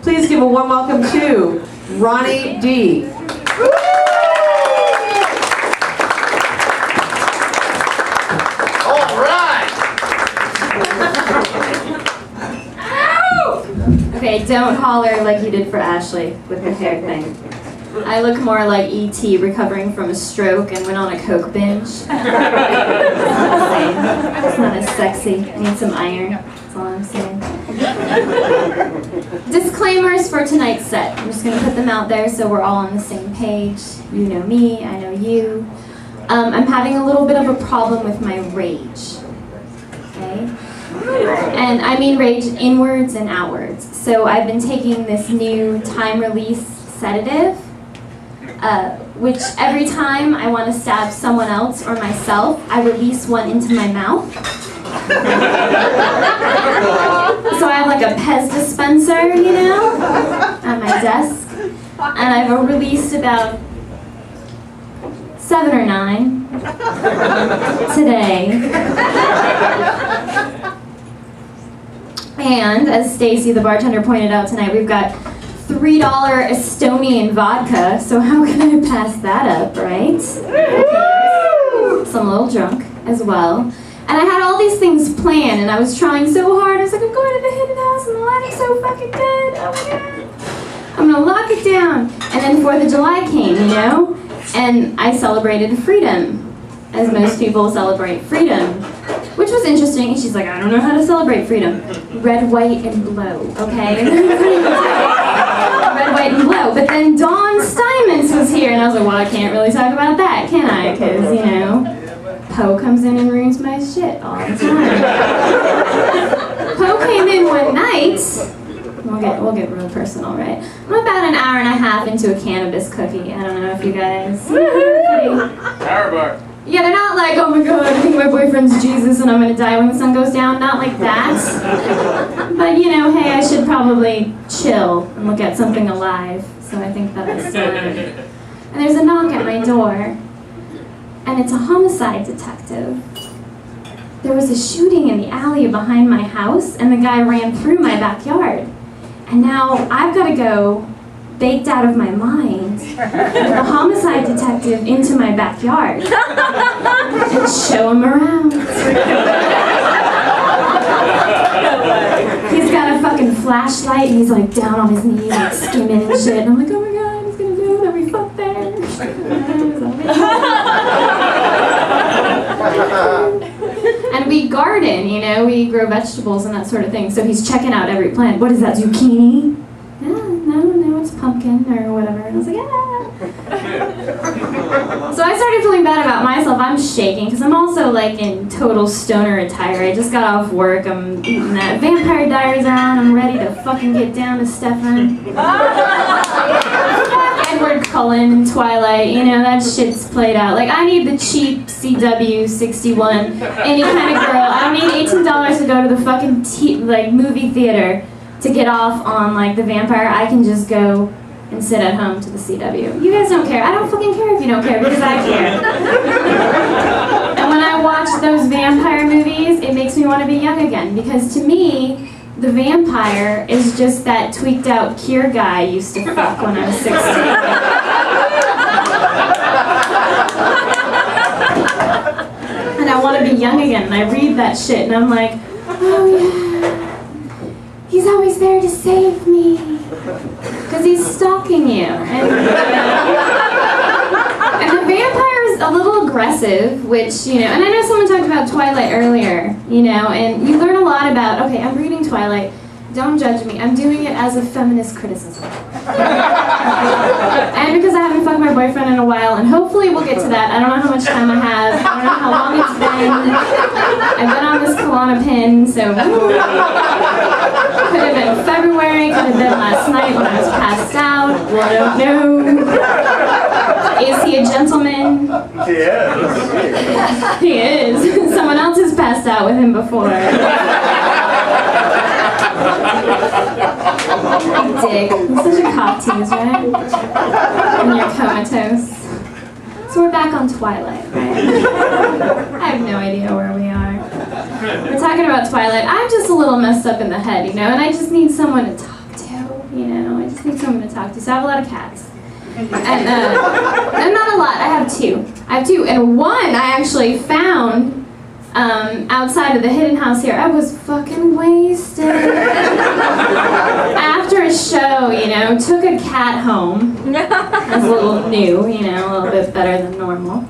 Please give a warm welcome to Ronnie D. All right. Okay, don't holler like you did for Ashley with the hair thing. I look more like E.T. recovering from a stroke and went on a coke binge. It's not as sexy. I need some iron. That's all I'm saying. Disclaimers for tonight's set. I'm just going to put them out there so we're all on the same page. You know me, I know you. I'm having a little bit of a problem with my rage. Okay? And I mean rage inwards and outwards. So I've been taking this new time-release sedative, which every time I want to stab someone else or myself, I release one into my mouth. So I have like a Pez dispenser, you know, at my desk. And I've released about 7 or 9 today. And as Stacy, the bartender, pointed out tonight, we've got $3 Estonian vodka, so how can I pass that up, right? So I'm a little drunk as well. And I had all these things planned, and I was trying so hard. I was like, I'm going to the hidden house, and the lighting's so fucking good. Oh my god. I'm gonna lock it down. And then 4th of July came, you know? And I celebrated freedom, as most people celebrate freedom. Which was interesting, and she's like, I don't know how to celebrate freedom. Red, white, and blue, okay? Red, white, and blue. But then Dawn Steinmetz was here, and I was like, well, I can't really talk about that, can I? Because, you know, Poe comes in and ruins my shit all the time. Poe came in one night. We'll get real personal, right? I'm about an hour and a half into a cannabis cookie. I don't know if you guys... Power bar. Yeah, they're not like, oh my god, I think my boyfriend's Jesus and I'm gonna die when the sun goes down. Not like that. But, you know, hey, I should probably chill and look at something alive. So I think that's And there's a knock at my door. And it's a homicide detective. There was a shooting in the alley behind my house, and the guy ran through my backyard. And now I've got to go, baked out of my mind, with a homicide detective into my backyard and show him around. He's got a fucking flashlight, and he's like down on his knees, like skimming and shit. And I'm like, oh my god, he's gonna do it, and we fucked there. And we garden, you know, we grow vegetables and that sort of thing. So he's checking out every plant. What is that, zucchini? No, it's pumpkin or whatever. And I was like, yeah. So I started feeling bad about myself. I'm shaking because I'm also like in total stoner attire. I just got off work. I'm eating that. Vampire Diaries are on. I'm ready to fucking get down to Stefan. Edward Cullen and Twilight, you know, that shit's played out. Like, I need the cheap CW 61, any kind of girl. I don't need $18 to go to the fucking movie theater to get off on, like, the vampire. I can just go and sit at home to the CW. You guys don't care. I don't fucking care if you don't care, because I care. And when I watch those vampire movies, it makes me want to be young again, because to me, the vampire is just that tweaked out cure guy I used to fuck when I was 16. And I want to be young again, and I read that shit, and I'm like, oh yeah, he's always there to save me. Because he's stalking you. And the vampire is a little aggressive, which, you know, and I know someone talked about Twilight earlier, you know, and you learn a lot about, okay, I'm reading Twilight, don't judge me, I'm doing it as a feminist criticism. And because I haven't fucked my boyfriend in a while, and hopefully we'll get to that. I don't know how much time I have, I don't know how long it's been. I've been on this Klonopin, so could have been February, could have been last night when I was passed out, I don't know. Is he a gentleman? He is. He is. Someone else has passed out with him before. Dick. It's such a cock tease, right? When you're comatose. So we're back on Twilight, right? I have no idea where we are. We're talking about Twilight. I'm just a little messed up in the head, you know, and I just need someone to talk to. You know, I just need someone to talk to. So I have a lot of cats. And not a lot, I have two. And one I actually found outside of the hidden house here. I was fucking wasted. After a show, you know, took a cat home. I was a little new, you know, a little bit better than normal.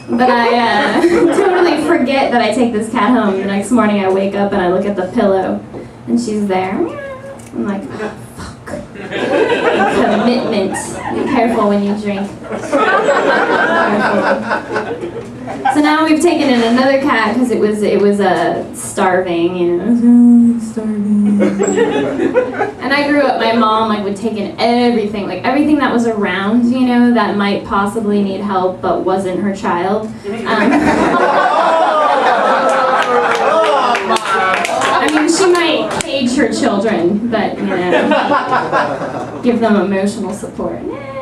But I totally forget that I take this cat home. The next morning I wake up and I look at the pillow and she's there. I'm like, oh, fuck. Commitment. Be careful when you drink. So now we've taken in another cat because it was starving, you know, starving. And I grew up, my mom would take in everything that was around, you know, that might possibly need help but wasn't her child. I mean, she might cage her children, but, you know, give them emotional support.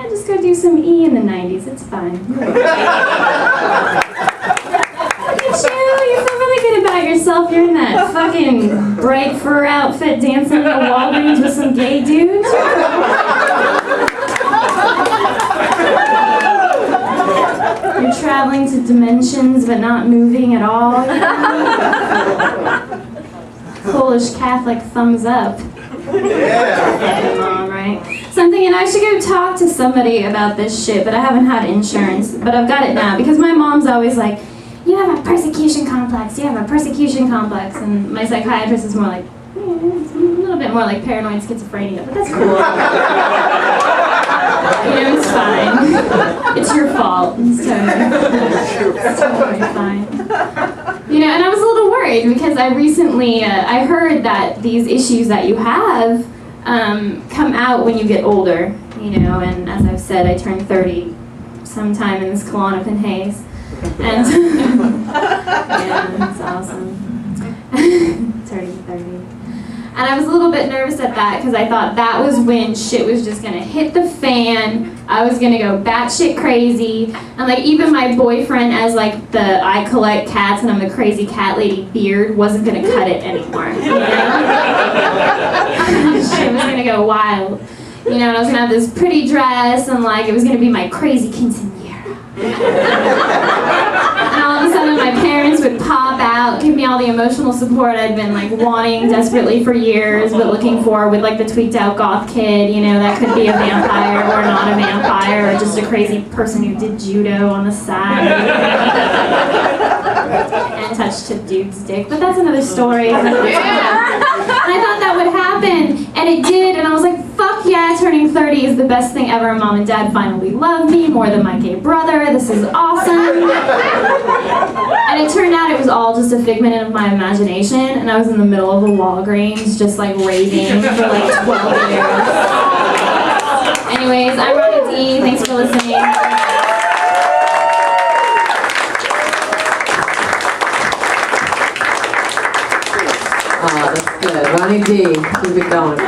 Just go do some E in the 90s, it's fine. You feel really good about yourself. You're in that fucking bright fur outfit dancing in the Walgreens with some gay dudes. You're traveling to dimensions but not moving at all. You know? Polish Catholic thumbs up. Yeah. Mom, right? So I'm thinking I should go talk to somebody about this shit, but I haven't had insurance. But I've got it now because my mom's always like, you have a persecution complex, you have a persecution complex. And my psychiatrist is more like, it's a little bit more like paranoid schizophrenia, but that's cool. You know, it's fine. It's your fault. It's totally fine. You know, and I was a little worried because I recently, I heard that these issues that you have come out when you get older, you know, and as I've said, I turned 30 sometime in this Klonopin haze. And yeah, it's awesome. Turning 30. And I was a little bit nervous at that because I thought that was when shit was just gonna hit the fan. I was gonna go batshit crazy. And like even my boyfriend, as like the I collect cats and I'm the crazy cat lady beard, wasn't gonna cut it anymore. You know? Shit was gonna go wild. You know, and I was gonna have this pretty dress and like it was gonna be my crazy quinceañera. And all of a sudden my parents would pop out, give me all the emotional support I'd been like wanting desperately for years, but looking for with like the tweaked out goth kid, you know, that could be a vampire or not a vampire or just a crazy person who did judo on the side and touched a dude's dick, but that's another story. And I thought that would happen, and it did, and I was like, fuck yeah, turning 30 is the best thing ever. Mom and Dad finally love me more than my gay brother. This is awesome. And it turned out it was all just a figment of my imagination, and I was in the middle of a Walgreens just like raving for like 12 years. Anyways, I'm Ronnie D. Thanks for listening. That's good. Ronnie D. Keep it going.